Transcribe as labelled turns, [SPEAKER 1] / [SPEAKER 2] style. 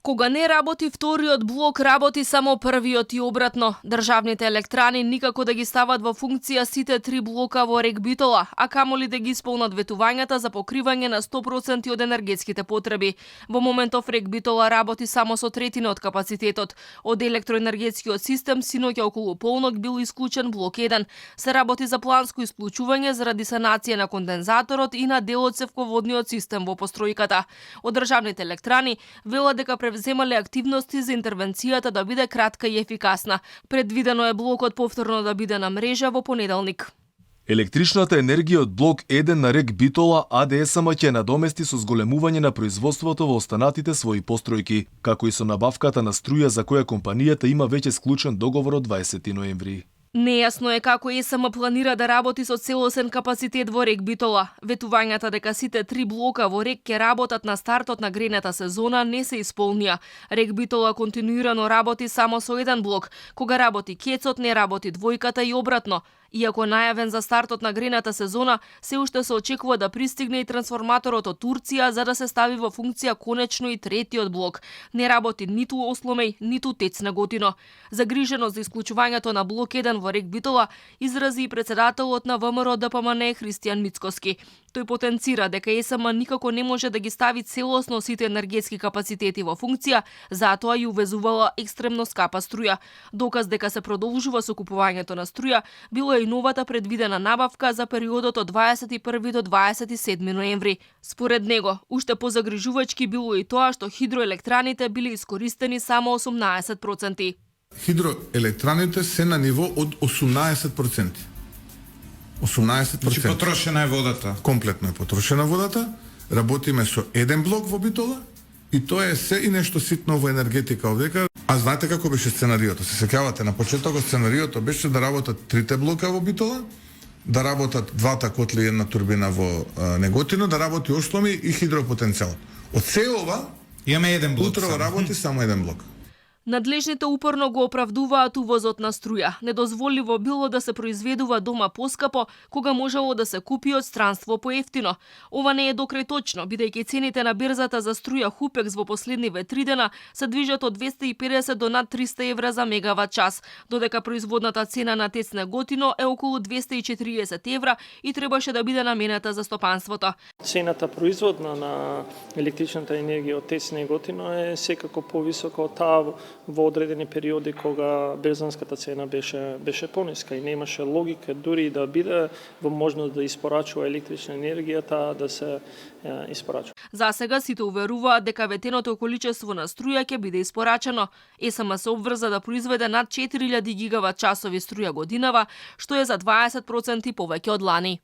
[SPEAKER 1] Кога не работи вториот блок, работи само првиот и обратно. Државните електрани никако да ги стават во функција сите три блока во рек Битола, а камоли да ги исполнат ветувањата за покривање на 100% од енергетските потреби. Во моментов рек Битола работи само со третина од капацитетот. Од електроенергетскиот систем синоќа околу полнок бил исклучен блок 1. Се работи за планско исклучување заради санација на кондензаторот и на дел од цевководниот систем во постројката. Од државните електрани велат дека превземале активности за интервенцијата да биде кратка и ефикасна. Предвидено е блокот повторно да биде на мрежа во понеделник.
[SPEAKER 2] Електричната енергија од блок 1 на рек Битола АДСМ ќе надомести со зголемување на производството во останатите своји постројки, како и со набавката на струја за која компанијата има веќе склучен договор од 20 ноември.
[SPEAKER 1] Нејасно е како ЕСМ планира да работи со целосен капацитет во рек Битола. Ветувањата дека сите три блока во рек ќе работат на стартот на грејната сезона не се исполнија. Рек Битола континуирано работи само со еден блок. Кога работи кецот, не работи двојката и обратно. Иако најавен за стартот на грејната сезона, се уште се очекува да пристигне и трансформаторот од Турција за да се стави во функција конечно и третиот блок. Не работи ниту Осломеј, ниту ТЕЦ Неготино. Загриженост за исклучувањето на блок 1 во рек Битола изрази и председателот на ВМРО ДПМН Христијан Мицкоски. Тој потенцира дека ЕСМ никако не може да ги стави целосно сите енергетски капацитети во функција, затоа и увезувала екстремно скапа струја. Доказ дека се продолжува со купувањето на струја било и новата предвидена набавка за периодот од 21 до 27 ноември. Според него, уште позагрижувачки било и тоа што хидроелектраните биле искористени само 18%.
[SPEAKER 3] Хидроелектраните се на ниво од 18%. 18%.
[SPEAKER 4] Значи потрошена е водата.
[SPEAKER 3] Комплетно е потрошена водата. Работиме со еден блок во Битола и тоа е се и нешто ситно во енергетика овдека. А знаете како беше сценариото? Се сеќавате на почетокот сценариото беше да работат трите блока во Битола, да работат двата котли и една турбина во Неготино, да работи Ошломи и хидропотенцијал. Од се ова
[SPEAKER 4] имаме еден блок.
[SPEAKER 3] Утро работи само еден блок.
[SPEAKER 1] Надлежните упорно го оправдуваат увозот на струја. Недозволиво било да се произведува дома поскапо, кога можело да се купи од странство поевтино. Ова не е докрај точно, бидејќи цените на берзата за струја Хупекс во последниве 3 дена се движат од 250 до над 300 евра за мегават час, додека производната цена на ТЕЦ Неготино е околу 240 евра и требаше да биде наменета за стопанството.
[SPEAKER 5] Цената производна на електричната енергија од ТЕЦ Неготино е секако повисока од таа во одредени периоди кога берзанската цена беше пониска и немаше логика дури да биде во можност да испорачува електрична енергијата да се испорачува.
[SPEAKER 1] За сега сите уверуваат дека ветеното количество на струја ќе биде испорачено. ЕСМ се обврза да произведе над 4000 гигават часови струја годинава, што е за 20% повеќе од лани.